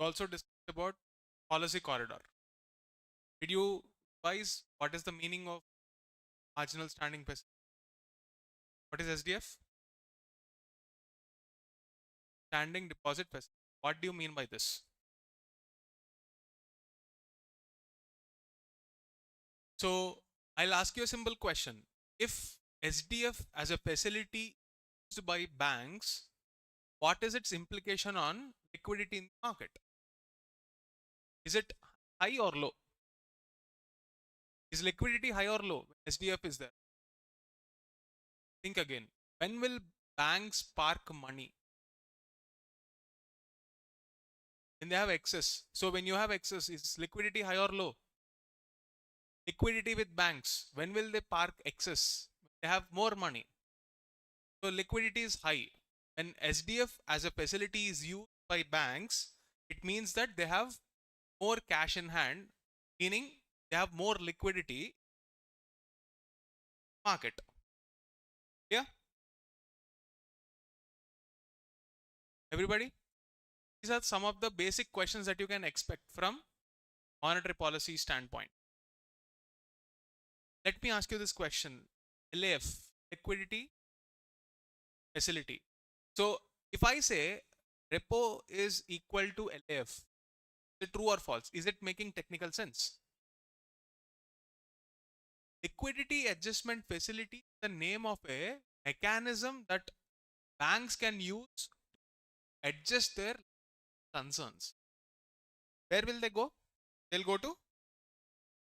We also discussed about policy corridor. Did you advise what is the meaning of marginal standing facility? What is SDF? Standing deposit facility. What do you mean by this? So I'll ask you a simple question. If SDF as a facility used by banks, what is its implication on liquidity in the market? Is it high or low? Is liquidity high or low when SDF is there? Think again. When will banks park money? When they have excess. So when you have excess, is liquidity high or low? Liquidity with banks. When will they park excess? They have more money. So liquidity is high. When SDF as a facility is used by banks, it means that they have more cash in hand, meaning they have more liquidity market. Yeah? Everybody? These are some of the basic questions that you can expect from monetary policy standpoint. Let me ask you this question. LAF, liquidity facility. So if I say repo is equal to LAF, is it true or false? Is it making technical sense? Liquidity adjustment facility is the name of a mechanism that banks can use to adjust their concerns. Where will they go? They'll go to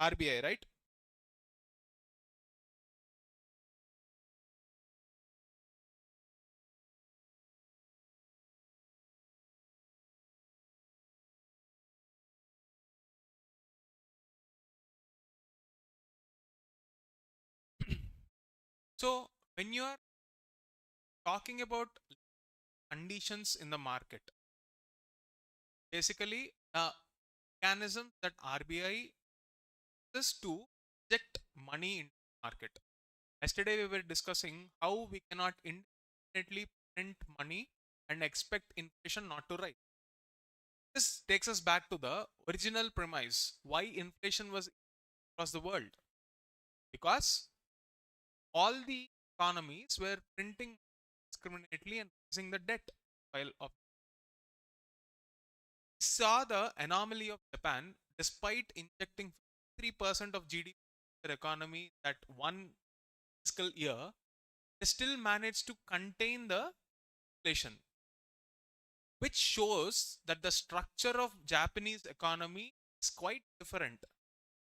RBI, right? So when you are talking about conditions in the market, basically the mechanism that RBI uses to inject money into the market. Yesterday we were discussing how we cannot indefinitely print money and expect inflation not to rise. This takes us back to the original premise why inflation was across the world. Because all the economies were printing indiscriminately and raising the debt while of saw the anomaly of Japan. Despite injecting 3% of GDP in their economy that one fiscal year, they still managed to contain the inflation, which shows that the structure of Japanese economy is quite different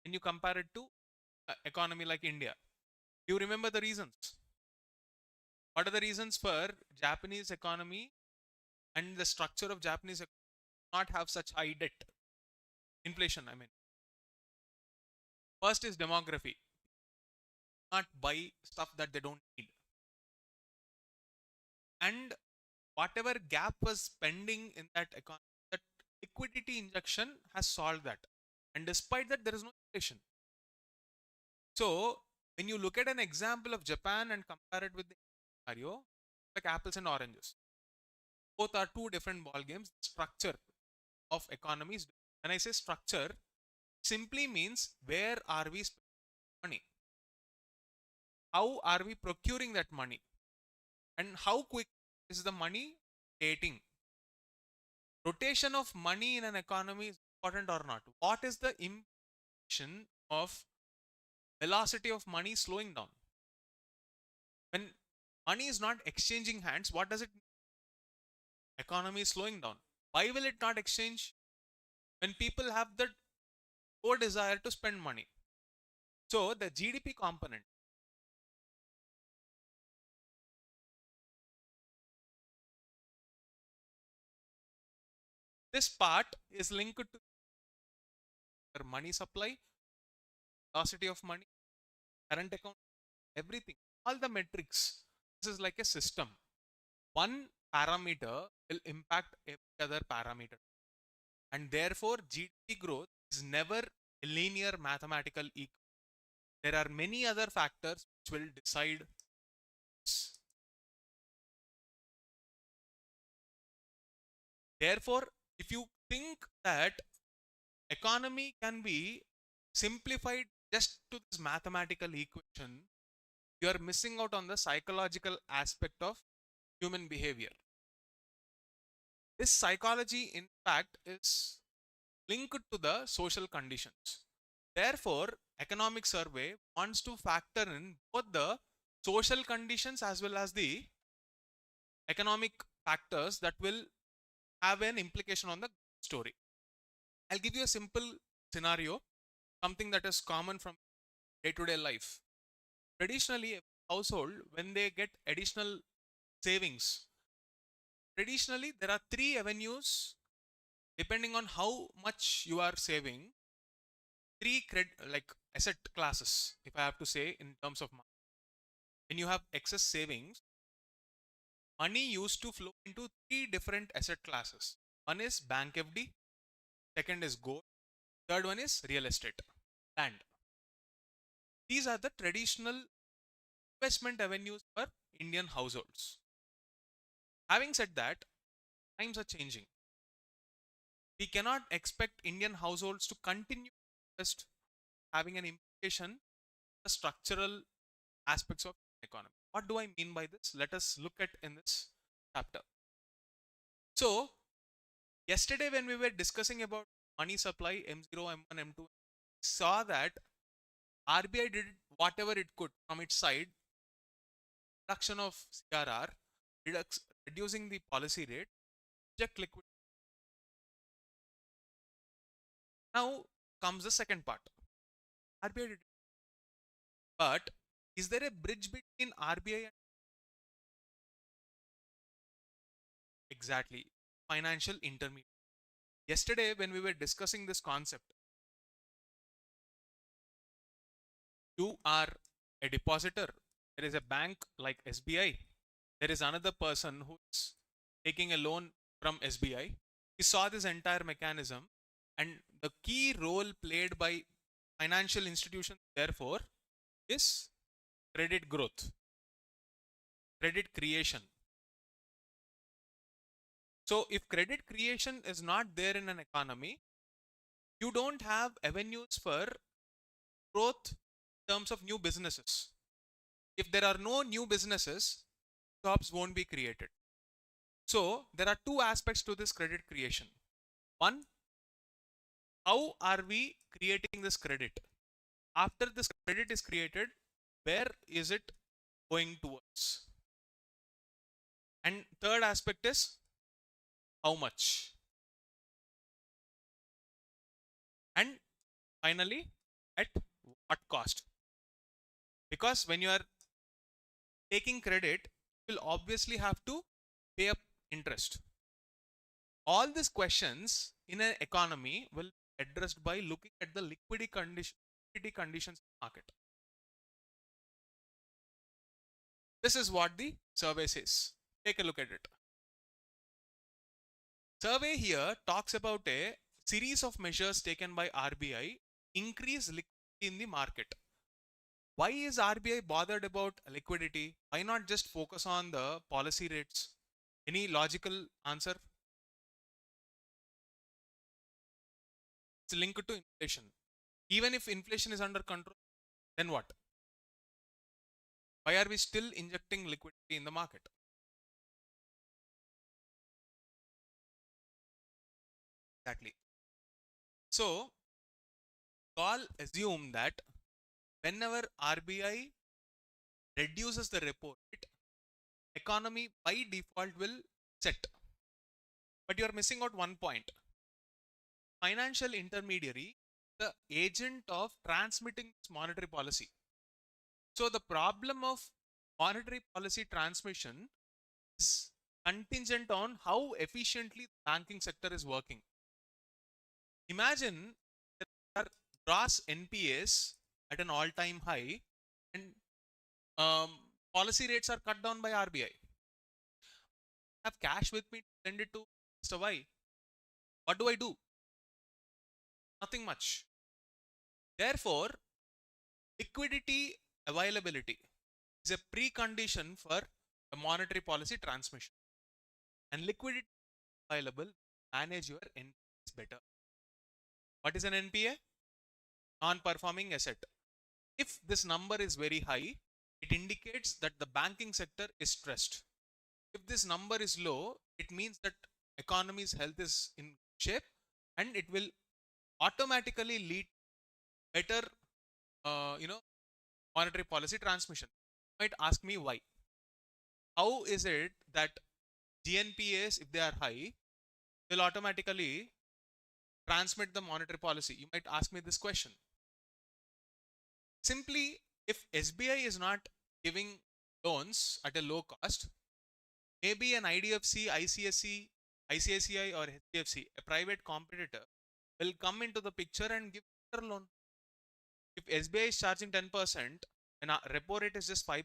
when you compare it to an economy like India. Do you remember the reasons? What are the reasons for Japanese economy and the structure of Japanese economy not have such high debt? Inflation, I mean. First is demography. Not buy stuff that they don't need. And whatever gap was pending in that economy, that liquidity injection has solved that. And despite that, there is no inflation. So when you look at an example of Japan and compare it with the scenario, like apples and oranges, both are two different ball games. Structure of economies. When I say structure, simply means where are we spending money? How are we procuring that money? And how quick is the money dating? Rotation of money in an economy is important or not? What is the implication of velocity of money slowing down? When money is not exchanging hands, what does it mean? Economy is slowing down. Why will it not exchange? When people have the core desire to spend money. So the GDP component. This part is linked to your money supply, velocity of money, current account, everything, all the metrics. This is like a system. One parameter will impact every other parameter. And therefore, GDP growth is never a linear mathematical equation. There are many other factors which will decide this. Therefore, if you think that economy can be simplified just to this mathematical equation, you are missing out on the psychological aspect of human behavior. This psychology, in fact, is linked to the social conditions. Therefore, economic survey wants to factor in both the social conditions as well as the economic factors that will have an implication on the story. I'll give you a simple scenario, something that is common from day-to-day life. Traditionally, a household, when they get additional savings, traditionally there are three avenues depending on how much you are saving. Three like asset classes, if I have to say in terms of money. When you have excess savings, money used to flow into three different asset classes. One is bank FD, second is gold, third one is real estate, land. These are the traditional investment avenues for Indian households. Having said that, times are changing. We cannot expect Indian households to continue just having an implication the structural aspects of economy. What do I mean by this? Let us look at in this chapter. So, yesterday when we were discussing about money supply M0, M1, M2, saw that RBI did whatever it could from its side, reduction of CRR, reducing the policy rate, inject liquidity. Now comes the second part. RBI did it. But is there a bridge between RBI and exactly financial intermediary? Yesterday when we were discussing this concept, you are a depositor. There is a bank like SBI. There is another person who is taking a loan from SBI. We saw this entire mechanism, and the key role played by financial institutions, therefore, is credit growth, credit creation. So, if credit creation is not there in an economy, you don't have avenues for growth in terms of new businesses. If there are no new businesses, jobs won't be created. So, there are two aspects to this credit creation. One, how are we creating this credit? After this credit is created, where is it going towards? And third aspect is how much? And finally, at what cost? Because when you are taking credit, you will obviously have to pay up interest. All these questions in an economy will be addressed by looking at the liquidity conditions in the market. This is what the survey says. Take a look at it. Survey here talks about a series of measures taken by RBI increase liquidity in the market. Why is RBI bothered about liquidity? Why not just focus on the policy rates? Any logical answer? It's linked to inflation. Even if inflation is under control, then what? Why are we still injecting liquidity in the market? Exactly. So, all assume that whenever RBI reduces the repo rate, economy by default will set. But you are missing out one point. Financial intermediary, the agent of transmitting monetary policy. So the problem of monetary policy transmission is contingent on how efficiently the banking sector is working. Imagine there are gross NPAs at an all-time high and policy rates are cut down by RBI. I have cash with me to send it to Mr. Y. What do I do? Nothing much. Therefore, liquidity availability is a precondition for a monetary policy transmission. And liquidity available, manage your NPAs better. What is an NPA? Non-performing asset. If this number is very high, it indicates that the banking sector is stressed. If this number is low, it means that economy's health is in shape and it will automatically lead better, monetary policy transmission. You might ask me why. How is it that GNPAs, if they are high, will automatically transmit the monetary policy? You might ask me this question. Simply, if SBI is not giving loans at a low cost, maybe an IDFC, ICSC, ICICI or HDFC, a private competitor, will come into the picture and give better loan. If SBI is charging 10% and our repo rate is just 5%,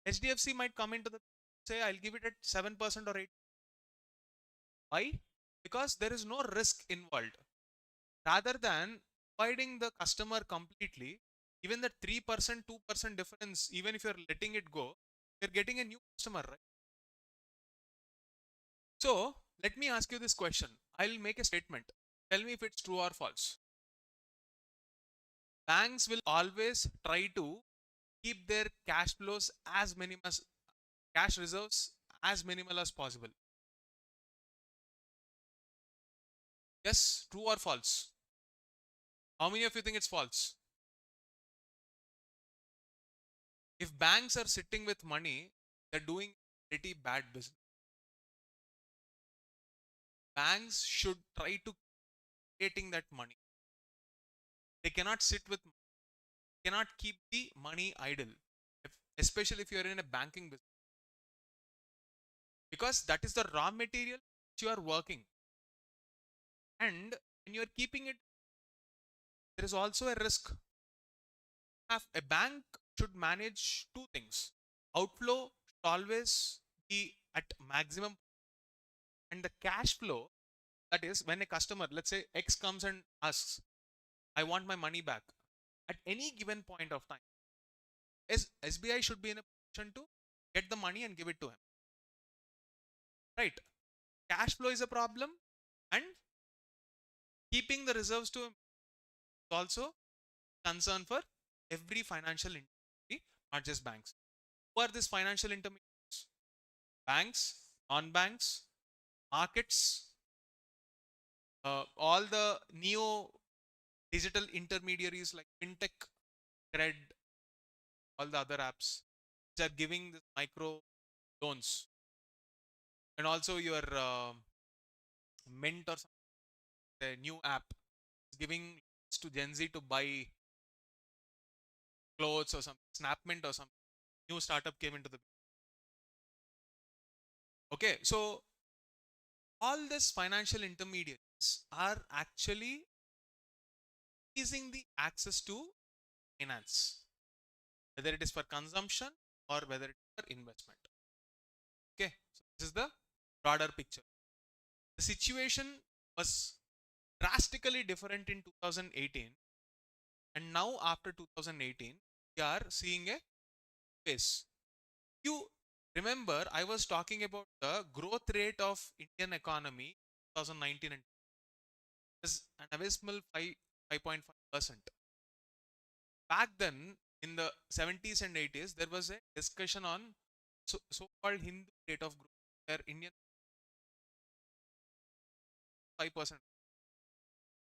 HDFC might come into the say I'll give it at 7% or 8%. Why? Because there is no risk involved. Rather than providing the customer completely, even the 3%, 2% difference, even if you're letting it go, you're getting a new customer, right? So let me ask you this question. I'll make a statement. Tell me if it's true or false. Banks will always try to keep their cash flows as minimal as cash reserves as minimal as possible. Yes, true or false? How many of you think it's false? If banks are sitting with money, they're doing pretty bad business. Banks should try to creating that money. They cannot sit with, cannot keep the money idle, especially if you're in a banking business, because that is the raw material which you are working. And when you're keeping it, there is also a risk. A bank should manage two things. Outflow should always be at maximum, and the cash flow, that is when a customer, let's say X, comes and asks, I want my money back, at any given point of time, SBI should be in a position to get the money and give it to him. Right? Cash flow is a problem, and keeping the reserves to him is also concern for every financial intermediary, not just banks. Who are these financial intermediaries? Banks, non-banks, markets, all the neo digital intermediaries like fintech, cred, all the other apps which are giving this micro loans, and also your Mint or something, a new app is giving loans to Gen Z to buy clothes or something. Snapmint or something. New startup came into the. Okay, so all these financial intermediaries are actually increasing the access to finance, whether it is for consumption or whether it is for investment. Okay, so this is the broader picture. The situation was drastically different in 2018, and now after 2018 we are seeing a phase. You remember I was talking about the growth rate of Indian economy 2019, and is an abysmal 5.5%. Back then in the 70s and 80s there was a discussion on so-called Hindu rate of growth, where Indian 5%.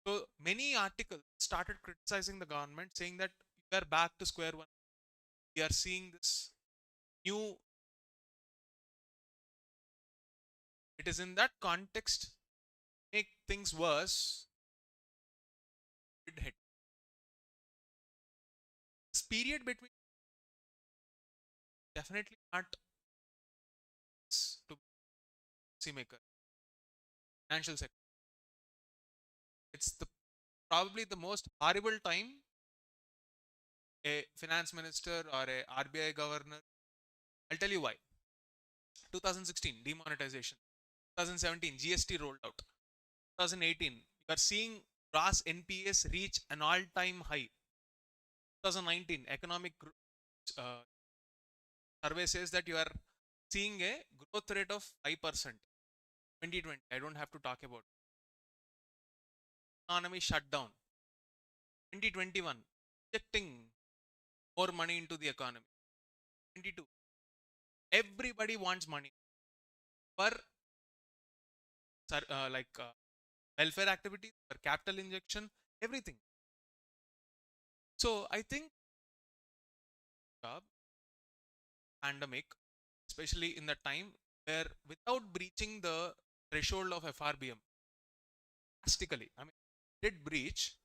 So many articles started criticizing the government, saying that we are back to square one. We are seeing this new. It is in that context, make things worse. It hit. This period between definitely not to policymaker, financial sector. It's the probably the most horrible time a finance minister or a RBI governor. I'll tell you why. 2016 demonetization, 2017 GST rolled out, 2018 you are seeing gross NPAs reach an all-time high. 2019 economic uh, survey says that you are seeing a growth rate of 5%. 2020 I don't have to talk about. economy shut down. 2021, injecting more money into the economy. 22, everybody wants money for welfare activities, for capital injection, everything. So I think job pandemic, especially in the time where without breaching the threshold of FRBM drastically, I mean, did breach,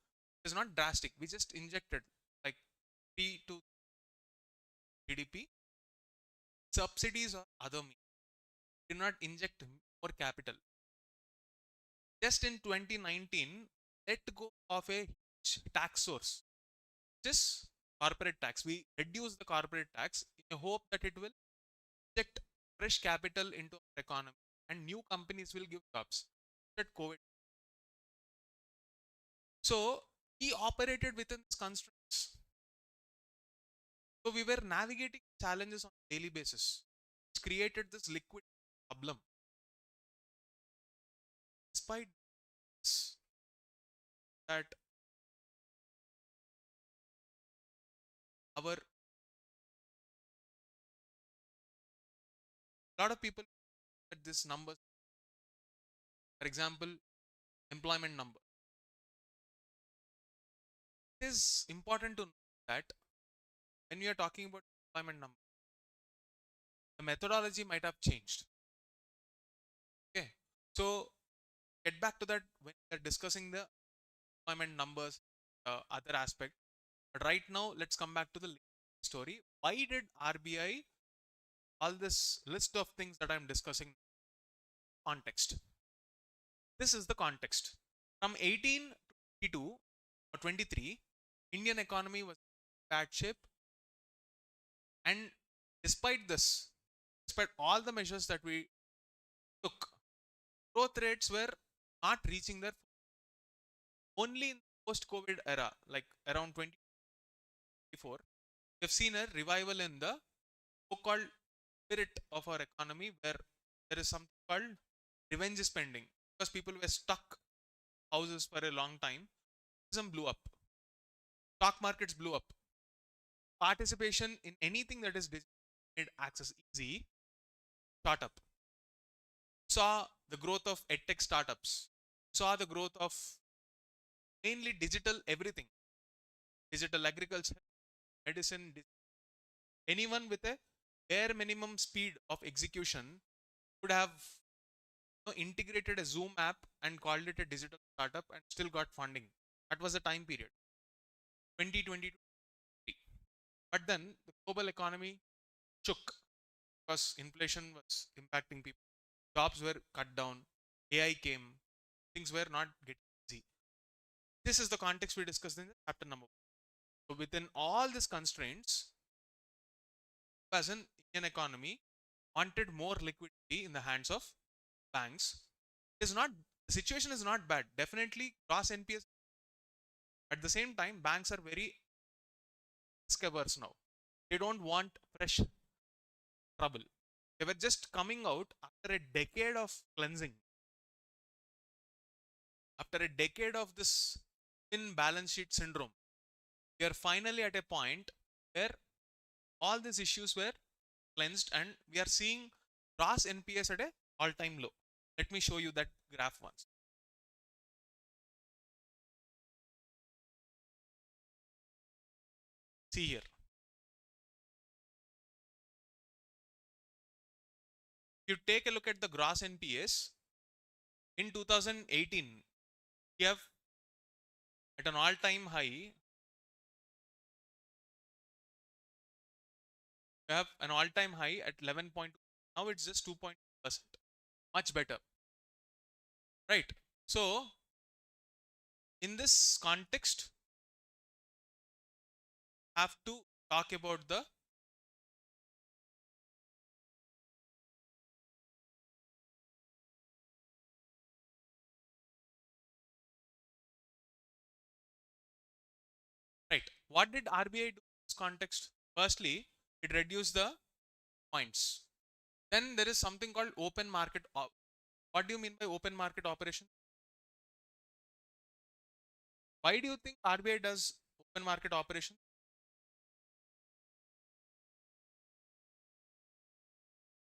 it's not drastic. We just injected like 3 to GDP subsidies or other means. Did not inject more capital. Just in 2019, let go of a huge tax source, just corporate tax. We reduce the corporate tax in a hope that it will inject fresh capital into our economy and new companies will give jobs. That COVID. So he operated within these constraints. So we were navigating challenges on a daily basis. It's created this liquid problem. Despite this, that our lot of people at this number, for example, employment number. It is important to know that when we are talking about employment number, the methodology might have changed. Okay, so get back to that when we are discussing the employment numbers, other aspect. But right now, let's come back to the story. Why did RBI all this list of things that I'm discussing? Context. This is the context. From 1822 or 23, Indian economy was in bad shape, and despite this, despite all the measures that we took, growth rates were not reaching their only in post-COVID era, like around 2024, we have seen a revival in the so-called spirit of our economy, where there is something called revenge spending, because people were stuck houses for a long time. Tourism blew up, stock markets blew up, participation in anything that is made access easy shot up. Saw the growth of edtech startups, saw the growth of mainly digital everything, digital agriculture, medicine. Anyone with a bare minimum speed of execution could have integrated a Zoom app and called it a digital startup and still got funding. That was the time period, 2020. But then the global economy shook because inflation was impacting people. Jobs were cut down. AI came. Things were not getting easy. This is the context we discussed in the chapter number 1. So within all these constraints, as an Indian economy wanted more liquidity in the hands of banks. It is not, the situation is not bad. Definitely gross NPS. At the same time, banks are very risk averse now. They don't want fresh trouble. They were just coming out after a decade of cleansing. After a decade of this thin balance sheet syndrome, we are finally at a point where all these issues were cleansed and we are seeing gross NPS at a all-time low. Let me show you that graph once. See here. If you take a look at the gross NPS, in 2018, we have at an all-time high, we have an all-time high at 11.2. Now it's just 2.2%. Much better. Right. So, in this context, have to talk about the right. What did RBI do in this context? Firstly, it reduced the points. Then there is something called open market. What do you mean by open market operation? Why do you think RBI does open market operation?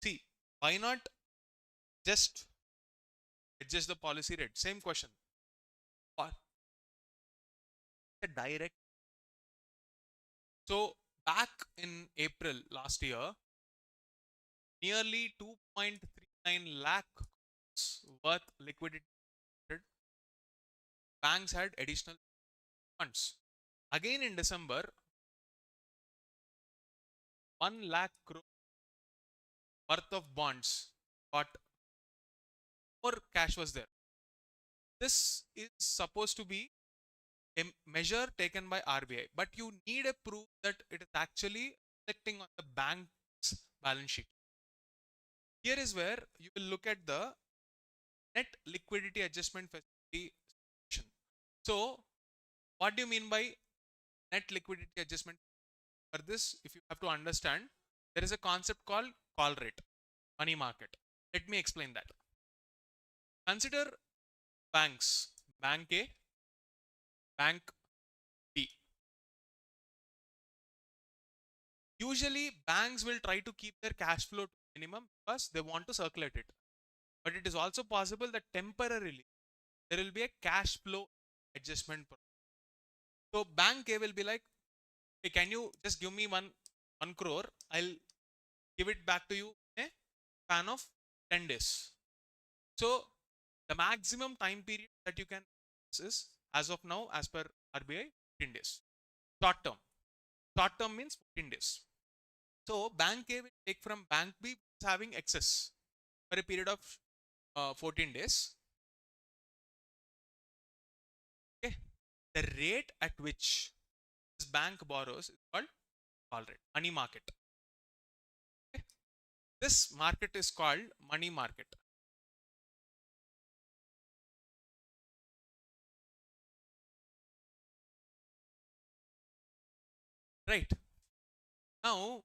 See, why not just adjust the policy rate? Same question. Or a direct. So back in April last year, nearly 2.39 lakh crores worth liquidity banks had additional funds. Again in December, 1 lakh crore worth of bonds got more cash was there. This is supposed to be a measure taken by RBI, but you need a proof that it is actually reflecting on the bank's balance sheet. Here is where you will look at the net liquidity adjustment facility situation. So, what do you mean by net liquidity adjustment? For this, if you have to understand, there is a concept called call rate, money market. Let me explain that. Consider banks, bank A, bank B. Usually, banks will try to keep their cash flow to minimum because they want to circulate it. But it is also possible that temporarily there will be a cash flow adjustment. So bank A will be like, hey, can you just give me one crore? I'll give it back to you in a span of 10 days. So the maximum time period that you can is as of now, as per RBI, 15 days. Short term. Short term means 15 days. So bank A will take from bank B, which is having excess for a period of 14 days. Okay. The rate at which this bank borrows is called call rate, money market. Okay. This market is called money market. Right. Now,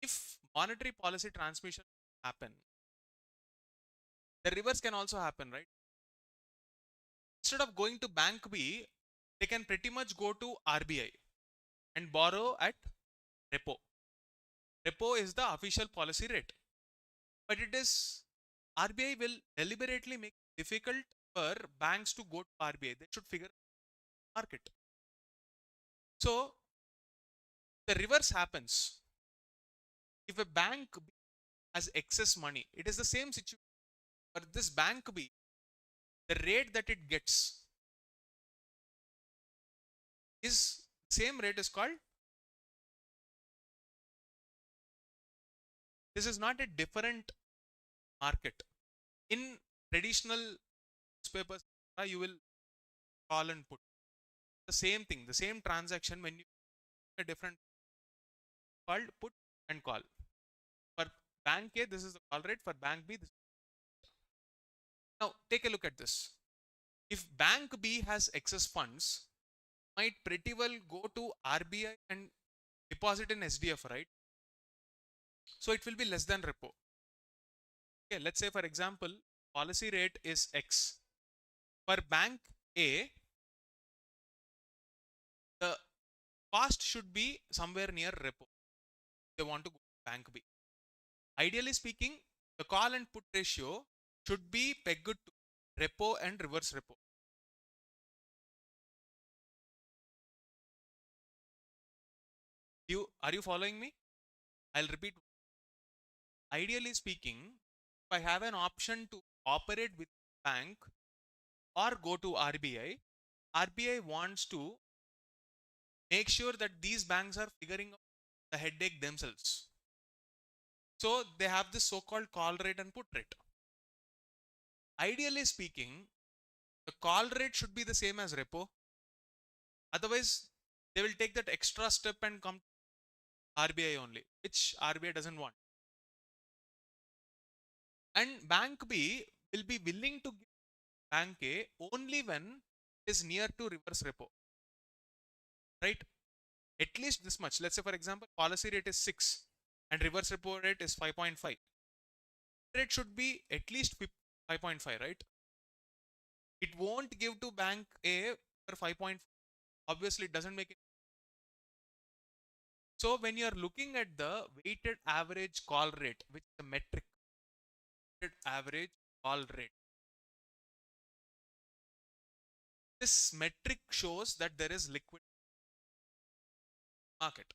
if monetary policy transmission happen, the reverse can also happen, right? Instead of going to bank B, they can pretty much go to RBI and borrow at repo. Repo is the official policy rate, but it is RBI will deliberately make it difficult for banks to go to RBI. They should figure market. So the reverse happens. If a bank has excess money, it is the same situation. For this bank B, the rate that it gets is same rate is called. This is not a different market. In traditional newspapers, you will call and put the same thing, the same transaction when you a different called put and call. For bank A, this is the call rate. For bank B, this. Now take a look at this. If bank B has excess funds, might pretty well go to RBI and deposit in SDF, right? So it will be less than repo. Okay, let's say for example, policy rate is X. For bank A, the cost should be somewhere near repo. They want to go to bank B. Ideally speaking, the call and put ratio should be pegged to repo and reverse repo. Are you following me? I'll repeat. Ideally speaking, if I have an option to operate with bank or go to RBI, RBI wants to make sure that these banks are figuring out the headache themselves. So they have this so-called call rate and put rate. Ideally speaking, the call rate should be the same as repo. Otherwise, they will take that extra step and come to RBI only, which RBI doesn't want. And bank B will be willing to give bank A only when it is near to reverse repo. Right? At least this much. Let's say, for example, policy rate is 6 and reverse repo rate is 5.5. Rate should be at least 5.5, right? It won't give to bank A for 5.4. Obviously, it doesn't make it. So when you are looking at the weighted average call rate, which is a metric, weighted average call rate, this metric shows that there is liquid market.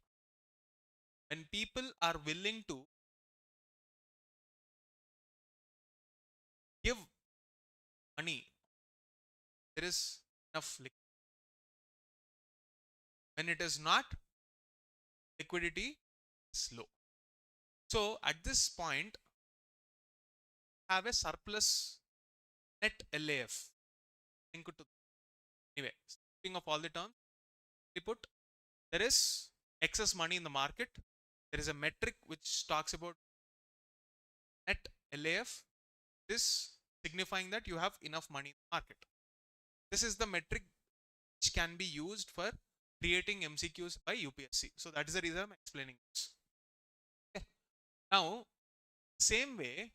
When people are willing to give money, there is enough liquidity. When it is not, liquidity is low. So at this point, have a surplus net LAF. Linked to anyway, speaking of all the terms, we put there is excess money in the market. There is a metric which talks about net LAF. This signifying that you have enough money in the market. This is the metric which can be used for creating MCQs by UPSC. So that is the reason I'm explaining this. Okay. Now, same way,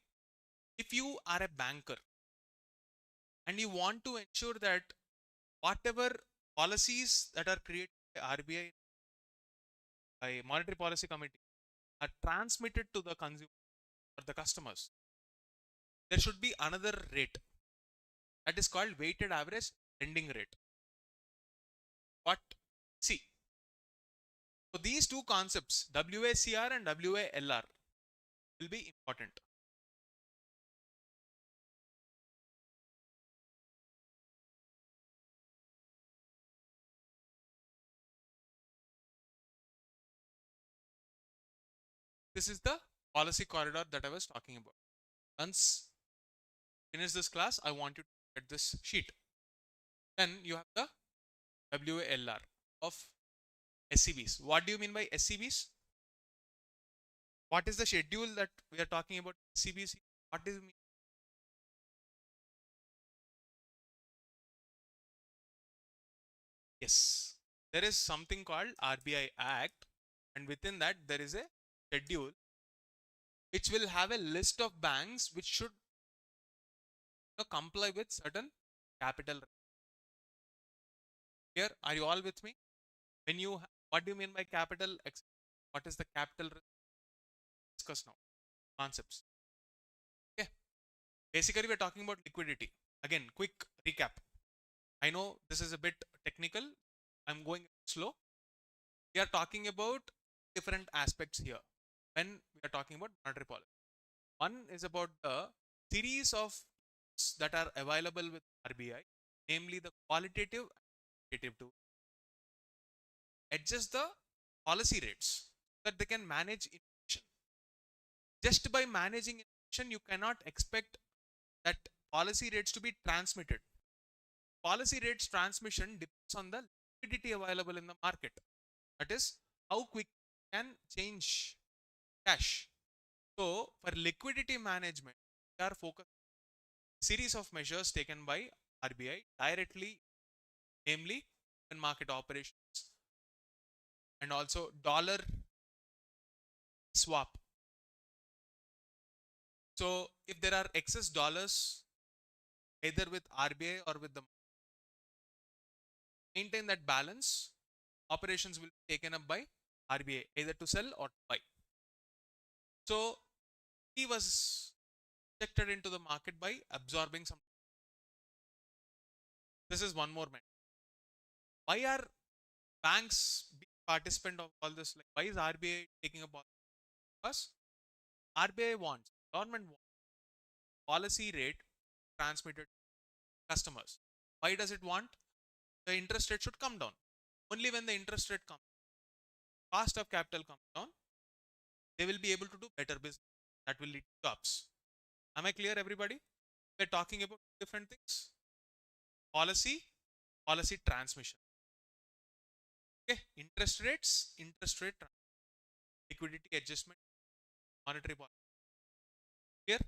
if you are a banker and you want to ensure that whatever policies that are created by RBI, by Monetary Policy Committee, are transmitted to the consumer or the customers, there should be another rate that is called weighted average lending rate. But see, so these two concepts, WACR and WALR, will be important. This is the policy corridor that I was talking about. Once finish this class, I want you to look at this sheet. Then you have the WALR of SCBs. What do you mean by SCBs? What is the schedule that we are talking about SCBs? What does it mean? Yes, there is something called RBI Act, and within that there is a schedule which will have a list of banks which should comply with certain capital. Here, are you all with me? When you, what do you mean by capital? What is the capital? Discuss now. Concepts. Okay. Basically, we're talking about liquidity. Again, quick recap. I know this is a bit technical. I'm going slow. We are talking about different aspects here when we are talking about monetary policy. One is about the series of that are available with RBI, namely the qualitative and quantitative to adjust the policy rates so that they can manage inflation. Just by managing inflation, you cannot expect that policy rates to be transmitted. Policy rates transmission depends on the liquidity available in the market. That is, how quick you can change cash. So, for liquidity management, we are focused on a series of measures taken by RBI directly, namely in market operations and also dollar swap. So, if there are excess dollars either with RBI or with the maintain that balance, operations will be taken up by RBI either to sell or to buy. So he was injected into the market by absorbing some. This is one more matter. Why are banks being participant of all this? Like, why is RBI taking a policy? Because RBI wants, government wants policy rate transmitted to customers. Why does it want? The interest rate should come down. Only when the interest rate comes, cost of capital comes down, they will be able to do better business. That will lead to jobs. Am I clear, everybody? We're talking about different things. Policy, policy transmission. Okay, interest rates, interest rate, liquidity adjustment, monetary policy. Clear?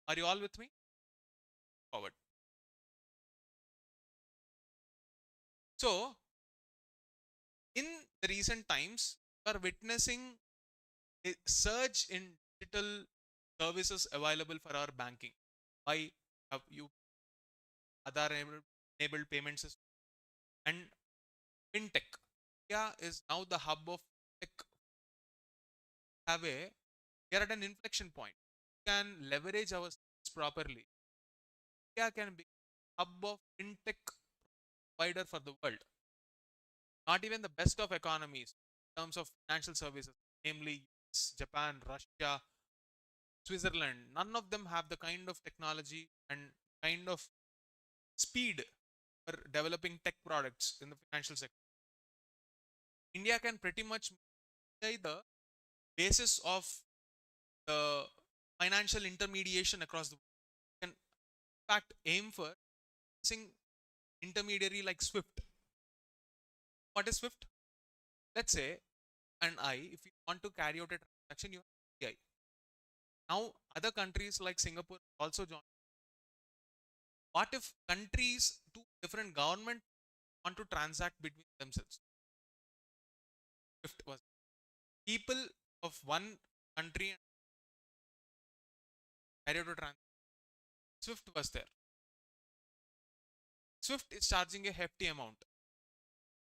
Are you all with me? Forward. So, in the recent times, we are witnessing a surge in digital services available for our banking. Why have you? Aadhaar enabled payment system, and fintech. India is now the hub of tech. We are at an inflection point. We can leverage our skills properly. India can be hub of fintech provider for the world. Not even the best of economies in terms of financial services, namely US, Japan, Russia, Switzerland. None of them have the kind of technology and kind of speed for developing tech products in the financial sector. India can pretty much be the basis of the financial intermediation across the world. Can in fact aim for using intermediary like Swift. What is Swift? Let's say if you want to carry out a transaction, you have UPI. Now other countries like Singapore also join. What if countries, two different government want to transact between themselves? Swift was people of one country and carry out a transaction. Swift was there. Swift is charging a hefty amount.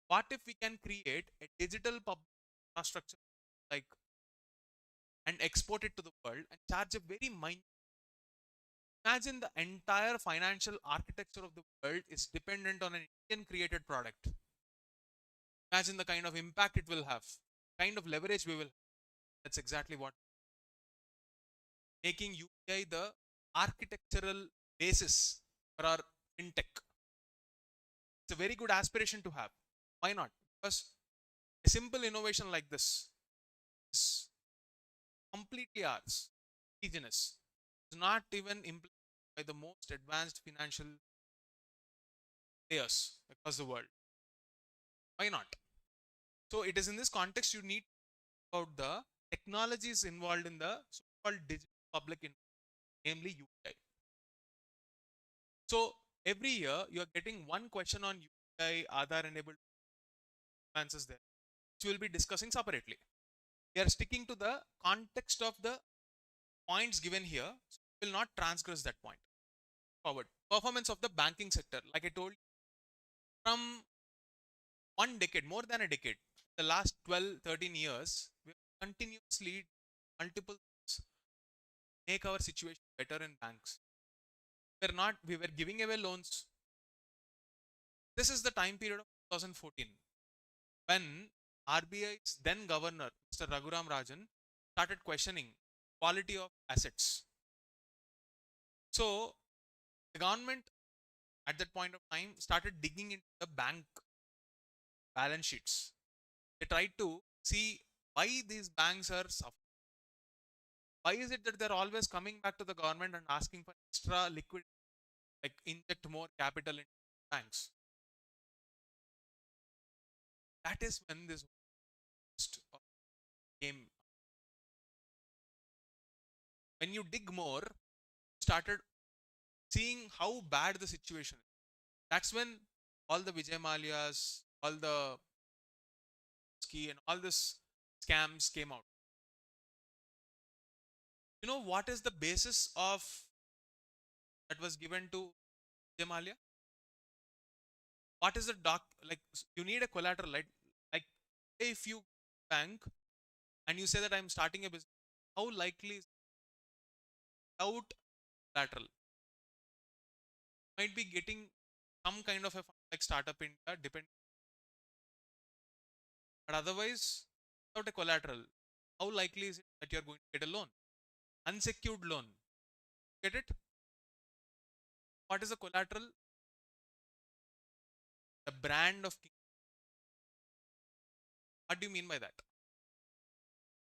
What if we can create a digital public infrastructure like and export it to the world and charge a very minor? Imagine the entire financial architecture of the world is dependent on an Indian created product. Imagine the kind of impact it will have, kind of leverage we will have. That's exactly what making UPI the architectural basis for our fintech. It's a very good aspiration to have. Why not? Because a simple innovation like this is completely ours, indigenous. It's not even implemented by the most advanced financial players across the world. Why not? So it is in this context you need about the technologies involved in the so-called digital public, namely UPI. So every year you are getting one question on UPI, Aadhaar enabled answers there, which we will be discussing separately. We are sticking to the context of the points given here, so we will not transgress that point. Forward. Performance of the banking sector, like I told you, from one decade, more than a decade, the last 12, 13 years, we have continuously multiple things make our situation better in banks. We were giving away loans. This is the time period of 2014 when RBI's then governor, Mr. Raghuram Rajan, started questioning quality of assets. So the government at that point of time started digging into the bank balance sheets. They tried to see why these banks are suffering. Why is it that they're always coming back to the government and asking for extra liquid, like inject more capital into banks? That is when this came. When you dig more, you started seeing how bad the situation is. That's when all the Vijay Malias, all the ski and all this scams came out. You know what is the basis of that was given to Vijay Malia? What is the like you need a collateral, right? Like if you bank and you say that I'm starting a business, how likely is without collateral? Might be getting some kind of a fund like startup India, depend, but otherwise without a collateral, how likely is it that you're going to get a loan? Unsecured loan. Get it? What is the collateral? The brand of King. What do you mean by that?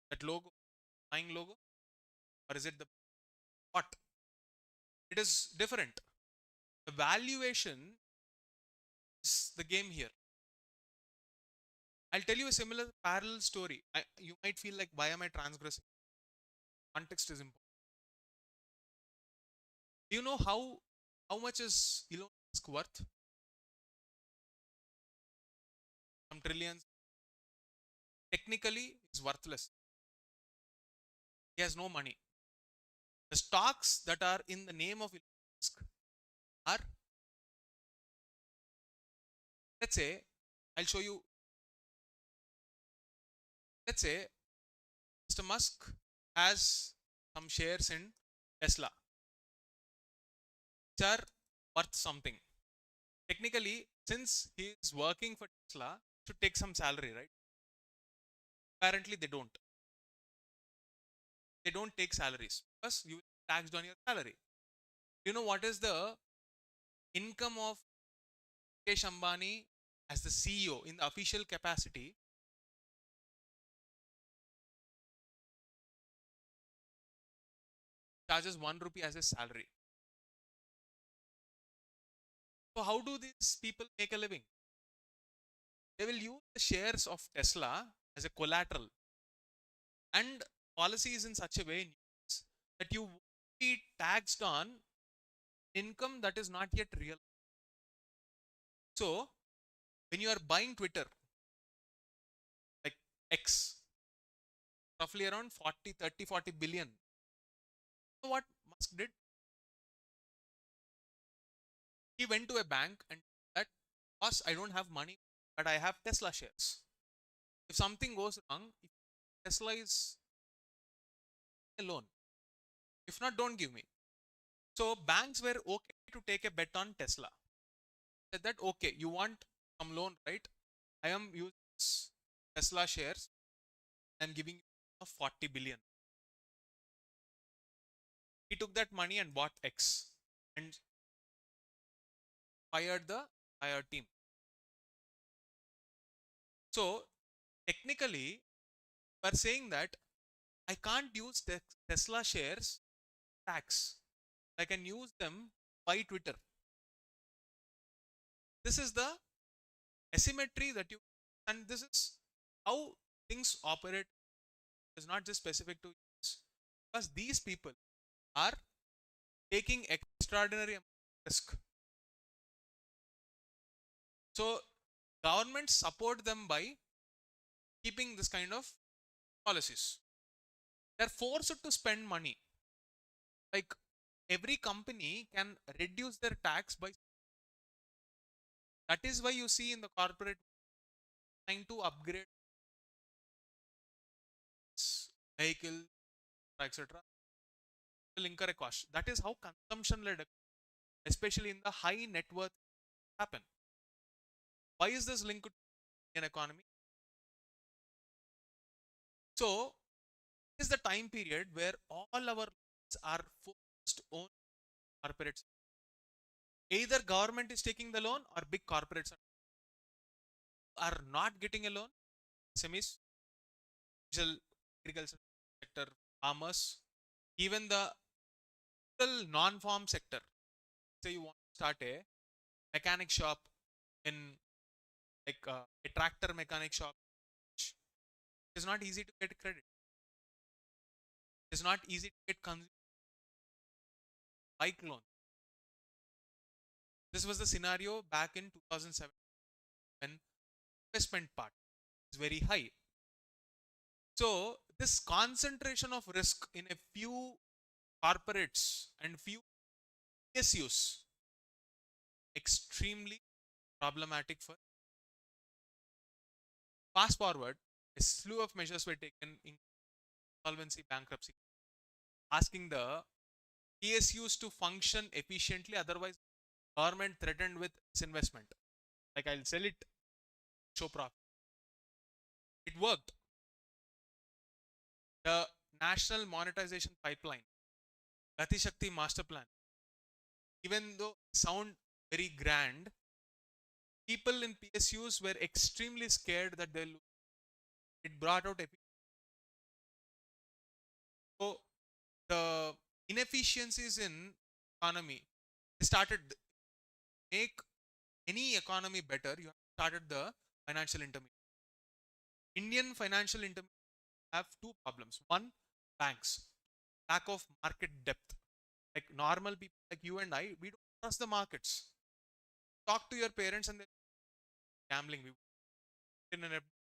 That logo, flying logo, or is it the what? It is different. The valuation is the game here. I'll tell you a similar parallel story. You might feel like, why am I transgressing? Context is important. Do you know how much is Elon Musk worth? Some trillions. Technically, it's worthless. He has no money. The stocks that are in the name of Elon Musk are Let's say, I'll show you. Let's say Mr. Musk has some shares in Tesla, which are worth something. Technically, since he is working for Tesla, he should take some salary, right? Apparently, they don't. They don't take salaries because you taxed on your salary. You know what is the income of Mukesh Ambani as the CEO in the official capacity? Charges 1 rupee as a salary. So how do these people make a living? They will use the shares of Tesla as a collateral, and policy is in such a way that you will be taxed on income that is not yet real. So when you are buying Twitter, like X, roughly around 40, 30, 40 billion. So what Musk did, he went to a bank and that, boss, I don't have money, but I have Tesla shares. If something goes wrong, if Tesla is a loan. If not, don't give me. So banks were okay to take a bet on Tesla. Said that okay, you want some loan, right? I am using Tesla shares. I'm giving you of 40 billion. He took that money and bought X and fired the entire team. So technically, we're saying that I can't use Tesla shares tax. I can use them by Twitter. This is the asymmetry that you, and this is how things operate. It's not just specific to US, because these people are taking extraordinary risk. So governments support them by keeping this kind of policies. They're forced to spend money. Like every company can reduce their tax by. That is why you see in the corporate trying to upgrade vehicle, etc. Will incur a cost. That is how consumption led, especially in the high net worth, happen. Why is this linked to Indian economy? So this is the time period where all our loans are forced on corporates. Either government is taking the loan or big corporates are not getting a loan. SMEs, agriculture sector, farmers, even the non-farm sector. Say you want to start a mechanic shop in like a tractor mechanic shop. It's not easy to get credit. It's not easy to get bike loan. This was the scenario back in 2007 when investment part is very high. So this concentration of risk in a few corporates and few PSUs extremely problematic for. Fast forward, a slew of measures were taken in insolvency, bankruptcy, asking the PSUs to function efficiently. Otherwise, government threatened with disinvestment. Like I'll sell it, show profit. It worked. The National Monetization Pipeline, Gati Shakti Master Plan, even though sound very grand, people in PSUs were extremely scared that they'll lose. It brought out so the inefficiencies in economy. They started make any economy better. You have started the financial intermediate. Indian financial intermediate have two problems. One, banks, lack of market depth. Like normal people like you and I, we don't trust the markets. Talk to your parents and they're gambling. We in an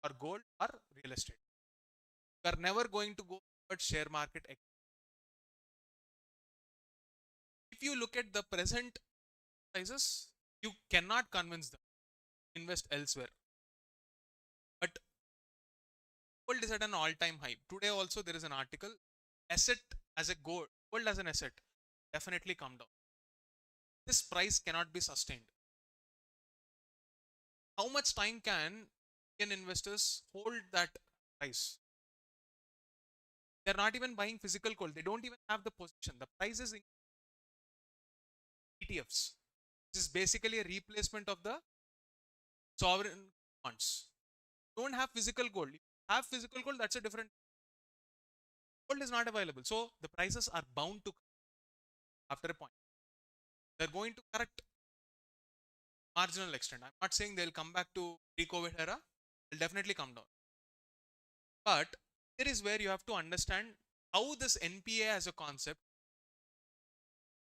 or gold or real estate. You are never going to go towards share market. If you look at the present prices, you cannot convince them. invest elsewhere. But gold is at an all-time high. Today also there is an article, asset as a gold as an asset, definitely come down. This price cannot be sustained. How much time can investors hold that price? They're not even buying physical gold. They don't even have the position. The price is in ETFs. This is basically a replacement of the sovereign bonds. Don't have physical gold. If you have physical gold, that's a different. Gold is not available. So the prices are bound to after a point. They're going to correct marginal extent. I'm not saying they'll come back to pre-COVID era. They'll definitely come down. But here is where you have to understand how this NPA as a concept,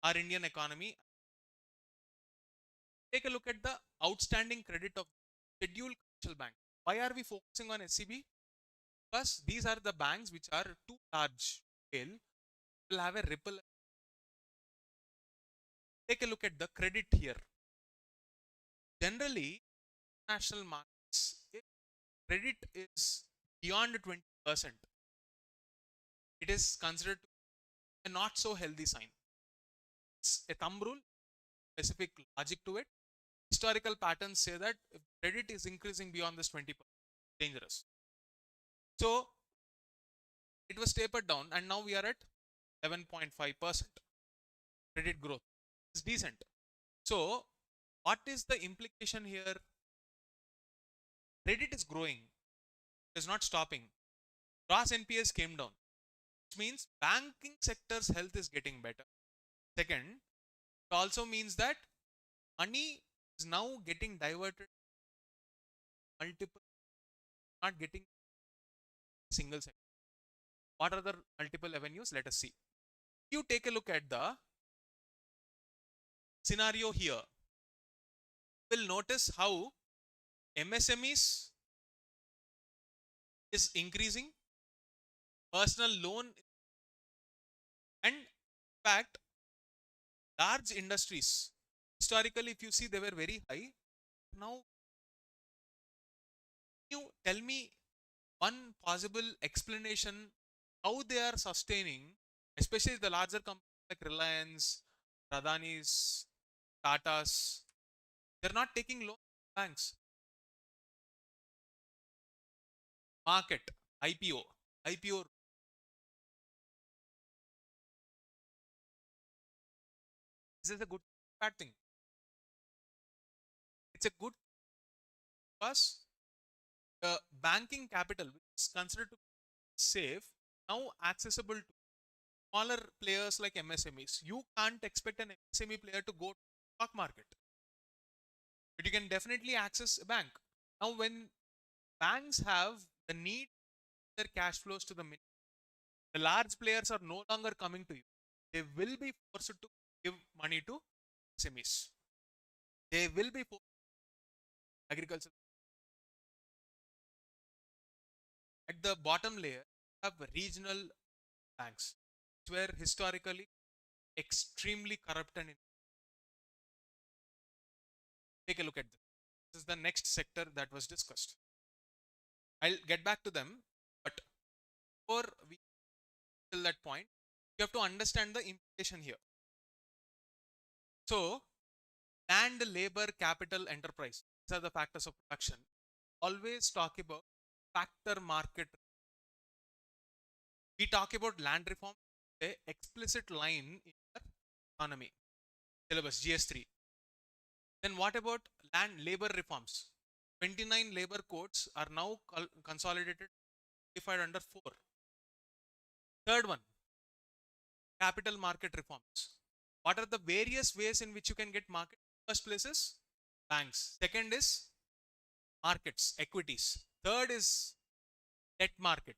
our Indian economy. Take a look at the outstanding credit of scheduled commercial bank. Why are we focusing on SCB? Because these are the banks which are too large scale, will have a ripple. Take a look at the credit here. Generally, national markets, if credit is beyond 20%, it is considered a not so healthy sign. It's a thumb rule, specific logic to it. Historical patterns say that if credit is increasing beyond this 20%, dangerous. So it was tapered down and now we are at 11.5% credit growth. It's decent. So what is the implication here? Credit is growing. It is not stopping. Gross NPS came down, which means banking sector's health is getting better. Second, it also means that money is now getting diverted multiple, not getting single sector. What are the multiple avenues? Let us see. You take a look at the scenario here. You will notice how MSMEs is increasing, personal loan, and in fact, large industries. Historically, if you see, they were very high. Now, can you tell me one possible explanation how they are sustaining, especially the larger companies like Reliance, Adani's, Tata's? They're not taking loans from banks. Market, IPO, IPO. This is a good bad thing. It's a good because the banking capital, which is considered to be safe, now accessible to smaller players like MSMEs. You can't expect an MSME player to go to the stock market, but you can definitely access a bank. Now, when banks have the need their cash flows to the minimum, the large players are no longer coming to you. They will be forced to give money to SMEs. They will be forced to agriculture. At the bottom layer, you have regional banks, which were historically extremely corrupt and take a look at this. This is the next sector that was discussed. I'll get back to them, but before we till that point, you have to understand the implication here. So, land, labor, capital, enterprise. These are the factors of production. Always talk about factor market. We talk about land reform, a explicit line in the economy syllabus GS3. Then what about land labor reforms? 29 labor codes are now consolidated, unified under 4. Third one, capital market reforms. What are the various ways in which you can get market? First place is banks. Second is markets, equities. Third is debt market.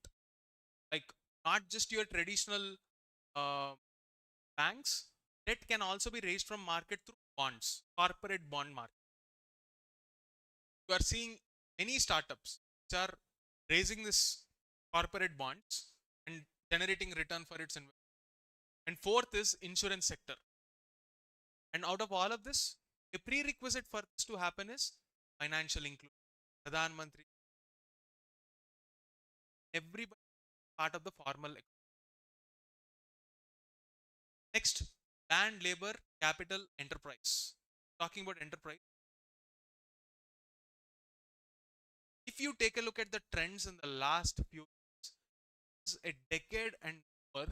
Like not just your traditional banks, debt can also be raised from market through bonds, corporate bond market. You are seeing many startups which are raising this corporate bonds and generating return for its investment. And fourth is insurance sector. And out of all of this, a prerequisite for this to happen is financial inclusion, Pradhan Mantri, everybody part of the formal economy. Next, land, labor, capital, enterprise. Talking about enterprise, if you take a look at the trends in the last few years, a decade and more,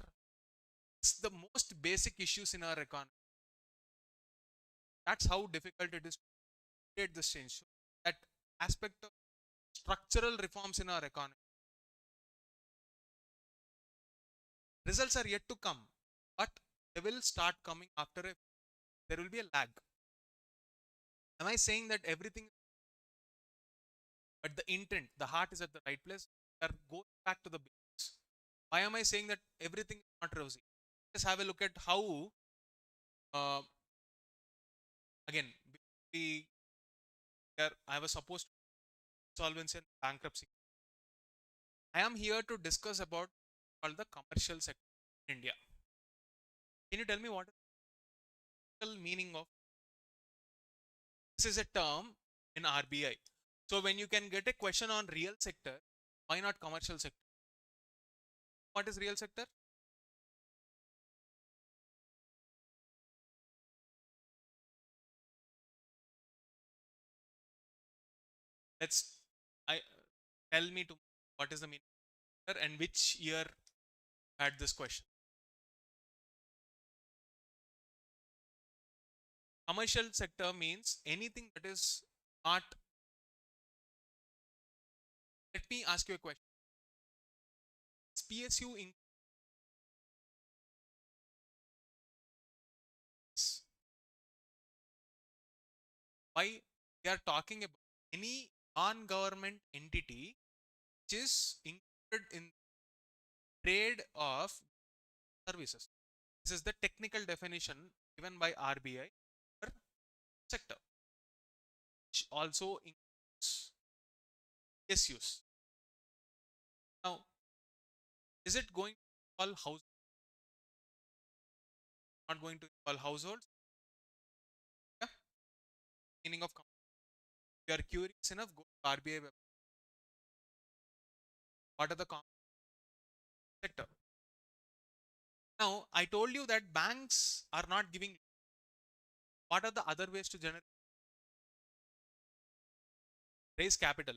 it's the most basic issues in our economy. That's how difficult it is to create this change. So that aspect of structural reforms in our economy. Results are yet to come, but they will start coming after a there will be a lag. Am I saying that everything, but the intent, the heart is at the right place? We are going back to the basics. Why am I saying that everything is not rosy? Let's have a look at how, uh, again, we I was supposed to solvency and bankruptcy. I am here to discuss about called the commercial sector in India. Can you tell me what is the meaning of this? Is a term in RBI. So when you can get a question on real sector, why not commercial sector? What is real sector? Let's I tell me to what is the meaning and which year had this question. Commercial sector means anything that is not. Let me ask you a question. Is PSU includes why we are talking about any non-government entity which is included in trade of services. This is the technical definition given by RBI for sector, which also includes PSUs. Now, is it going to involve house? Not going to involve households? Yeah. Meaning of if you are curious enough, go to RBI website. What are the sector? Now, I told you that banks are not giving. What are the other ways to generate? Raise capital.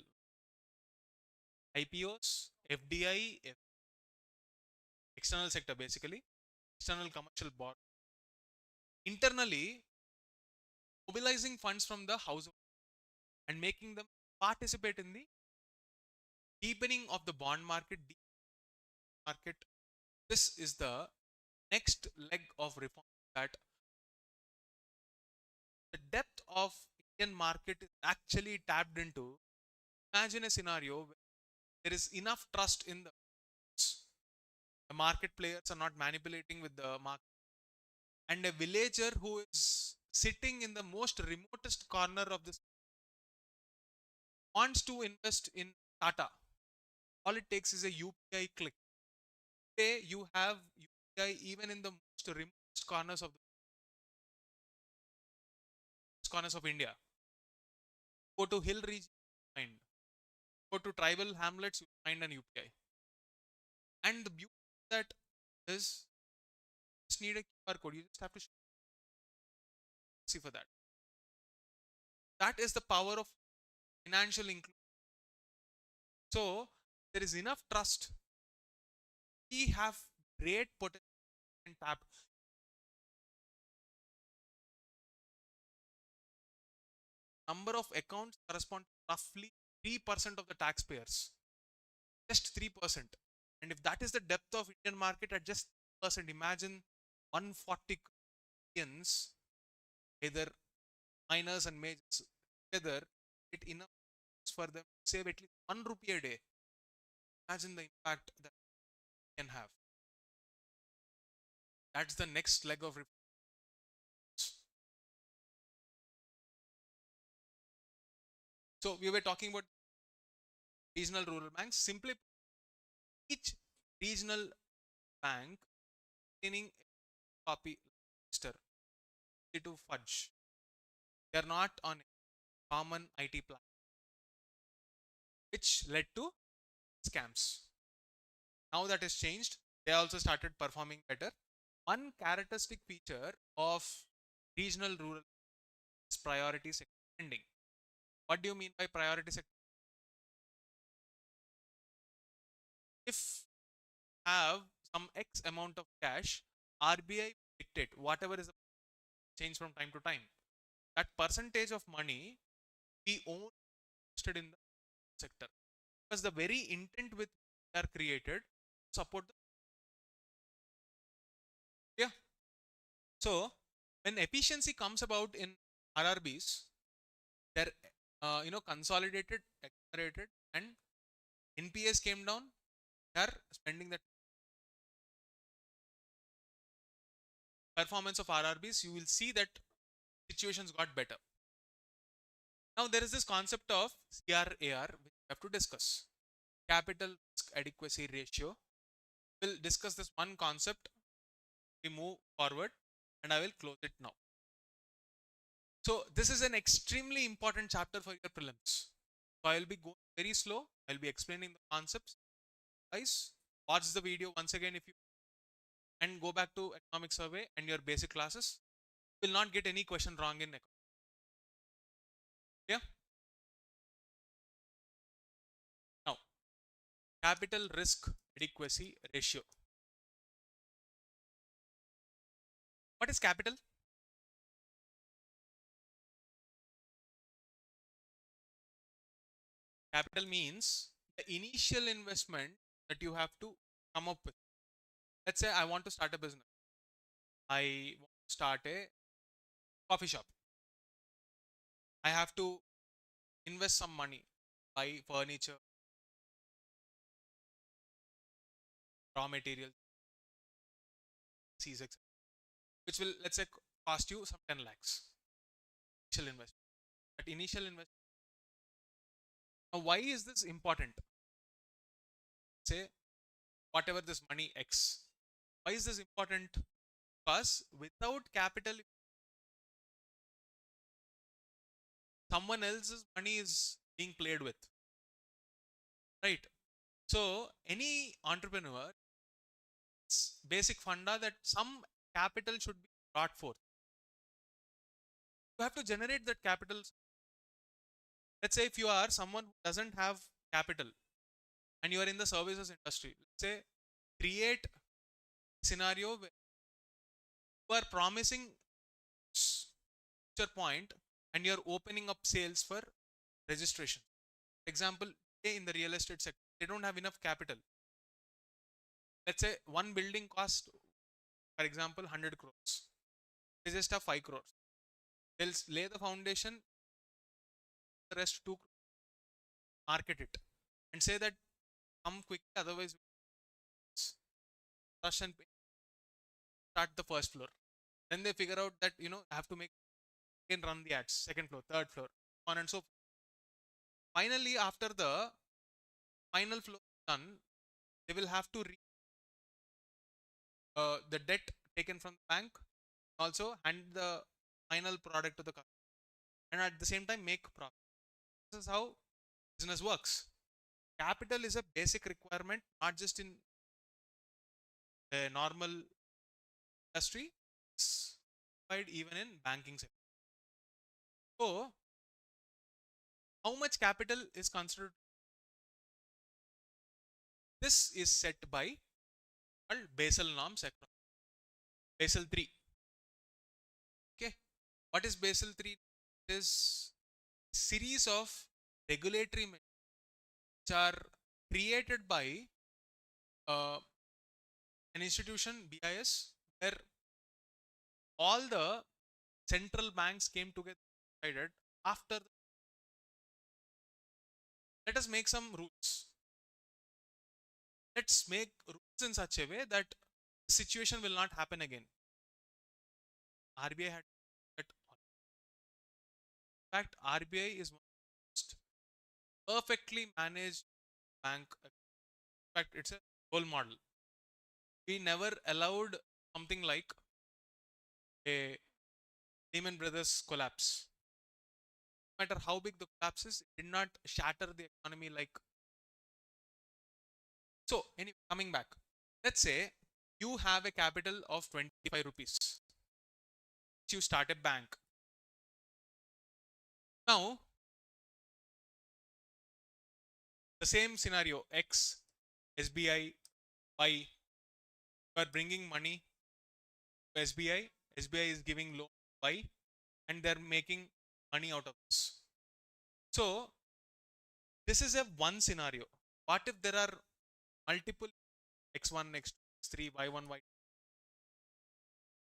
IPOs, FDI, external sector basically, external commercial bond. Internally, mobilizing funds from the household and making them participate in the deepening of the bond market. Market. This is the next leg of reform that the depth of Indian market is actually tapped into. Imagine a scenario where there is enough trust in the market players are not manipulating with the market, and a villager who is sitting in the most remotest corner of this wants to invest in Tata. All it takes is a UPI click. Today you have UPI even in the most remotest corners of India. Go to hill region, find. Go to tribal hamlets, you find an UPI. And the beauty of that is you just need a QR code. You just have to see for that. That is the power of financial inclusion. So there is enough trust. We have great potential and tap. Number of accounts correspond to roughly 3% of the taxpayers. Just 3%. And if that is the depth of Indian market at just 3%, imagine 140 Indians, either minors and majors, together, it enough for them to save at least 1 rupee a day. Imagine the impact that can have. That's the next leg of reforms. So we were talking about regional rural banks. Simply, each regional bank containing a copy register to fudge. They are not on common IT plan, which led to scams. Now that is changed. They also started performing better. One characteristic feature of regional rural is priority sector lending. What do you mean by priority sector? If you have some X amount of cash, RBI dictate whatever is the change from time to time. That percentage of money we own invested in the sector, because the very intent with they are created to support the, yeah. So when efficiency comes about in RRBs, they're consolidated, accelerated, and NPS came down. They are spending that performance of RRBs. You will see that situations got better. Now there is this concept of CRAR which we have to discuss. Capital risk adequacy ratio. We'll discuss this one concept. We move forward, and I will close it now. So this is an extremely important chapter for your prelims. So I will be going very slow. I will be explaining the concepts. Guys, watch the video once again if you and go back to economic survey and your basic classes. You will not get any question wrong in economics. Yeah. Now, capital risk adequacy ratio. What is capital? Capital means the initial investment that you have to come up with. Let's say I want to start a business. I want to start a coffee shop. I have to invest some money, buy furniture, raw material, C's, etc., which will, let's say, cost you some 10 lakhs initial investment. That initial investment. Now, why is this important? Say, whatever this money X. Why is this important? Because without capital, someone else's money is being played with. Right? So, any entrepreneur, it's basic funda that some capital should be brought forth. You have to generate that capital. Let's say if you are someone who doesn't have capital and you are in the services industry, let's say create a scenario where you are promising future point and you are opening up sales for registration. For example, in the real estate sector, they don't have enough capital. Let's say one building cost, for example, 100 crores. They just have 5 crores. They'll lay the foundation, the rest 2 crores, market it and say that come quickly, otherwise rush and pay, start the first floor. Then they figure out that I have to make again run the ads, second floor, third floor, on and so forth. Finally, after the final floor done, they will have to the debt taken from the bank, also hand the final product to the customer, and at the same time make profit. This is how business works. Capital is a basic requirement, not just in a normal industry, it's required even in banking sector. So, how much capital is considered? This is set by Basel norms across Basel 3. Okay, what is Basel 3? It is a series of regulatory measures which are created by an institution, BIS, where all the central banks came together and decided after let us make some rules. Let's make rules in such a way that the situation will not happen again. RBI had that. In fact, RBI is one of the most perfectly managed bank. In fact, it's a role model. We never allowed something like a Lehman Brothers collapse. no matter how big the collapse is, it did not shatter the economy like. So, anyway, coming back, let's say you have a capital of 25 rupees. You start a bank. Now, the same scenario X, SBI, Y, you are bringing money to SBI, SBI is giving loan to Y, and they're making money out of this. So, this is a one scenario. What if there are multiple X1, X2, X3, Y1, Y2?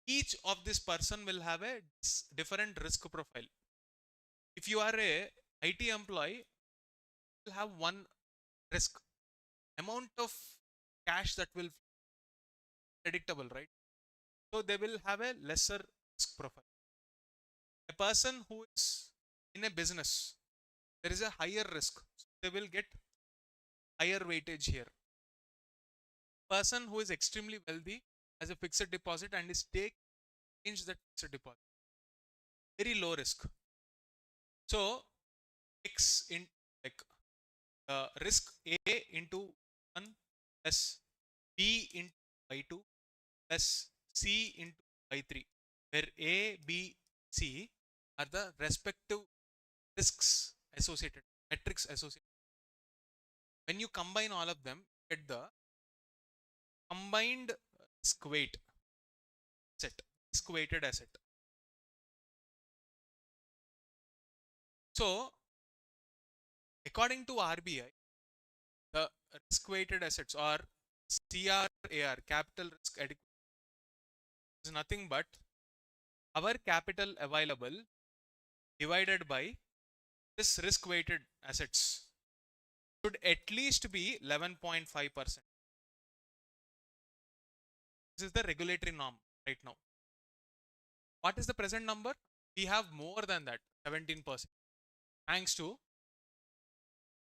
Each of this person will have a different risk profile. If you are a IT employee, you will have one risk. Amount of cash that will predictable, right? So they will have a lesser risk profile. A person who is in a business, there is a higher risk. So they will get higher weightage here. Person who is extremely wealthy has a fixed deposit and is change that fixed deposit. Very low risk. So X in like risk A into 1 plus B into Y2 plus C into Y3, where A, B, C are the respective risks associated, metrics associated. When you combine all of them, you get the combined risk weight asset, risk weighted asset. So, according to RBI, the risk weighted assets or CRAR, capital risk adequacy, is nothing but our capital available divided by this risk weighted assets should at least be 11.5%. This is the regulatory norm right now. What is the present number? We have more than that, 17%. Thanks to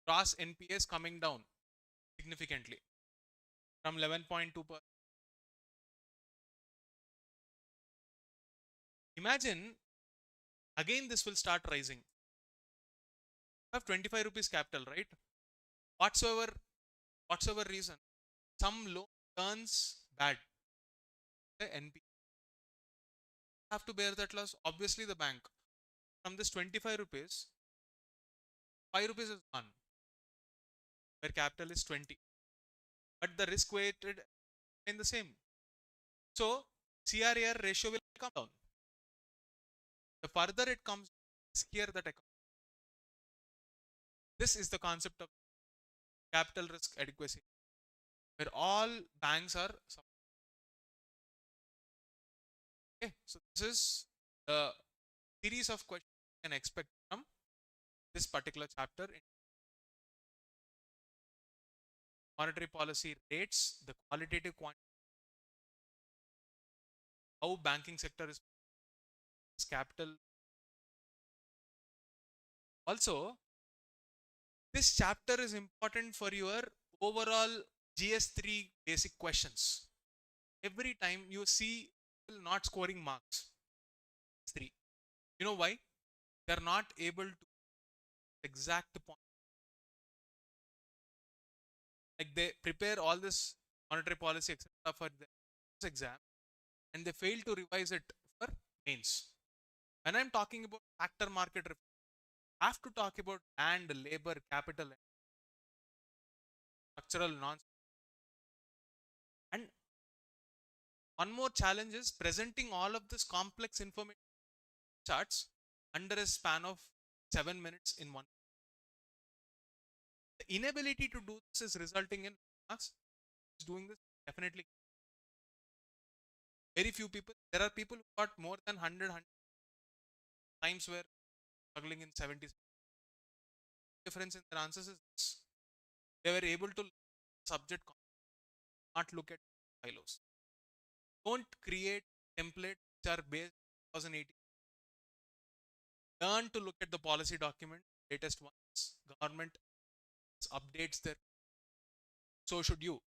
gross NPAs coming down significantly from 11.2%. Imagine again this will start rising. You have 25 rupees capital, right? Whatsoever reason, some loan turns bad. The NP have to bear that loss. Obviously, the bank. From this 25 rupees, 5 rupees is gone, where capital is 20. But the risk weighted in the same. So, CRAR ratio will come down. The further it comes, riskier that account. This is the concept of capital risk adequacy, where all banks are. Okay, so this is the series of questions you can expect from this particular chapter in monetary policy rates, the qualitative quantity, how banking sector is capital. Also, this chapter is important for your overall GS3 basic questions. Every time you see people not scoring marks, 3. You know why? They are not able to exact point. Like they prepare all this monetary policy etc. for this exam, and they fail to revise it for mains. When I'm talking about factor market reform, I have to talk about land, labor, capital, structural non. And one more challenge is presenting all of this complex information charts under a span of 7 minutes in one. The inability to do this is resulting in us doing this definitely. Very few people. There are people who got more than 100 times were struggling in 70s. Difference in their answers is this. They were able to subject, not look at silos. Don't create templates which are based 2018. Learn to look at the policy document, latest ones. Government updates their. So should you.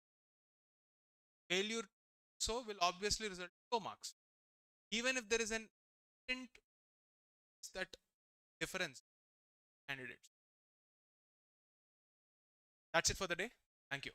Failure so will obviously result in low marks. Even if there is an intent that difference, candidates. That's it for the day. Thank you.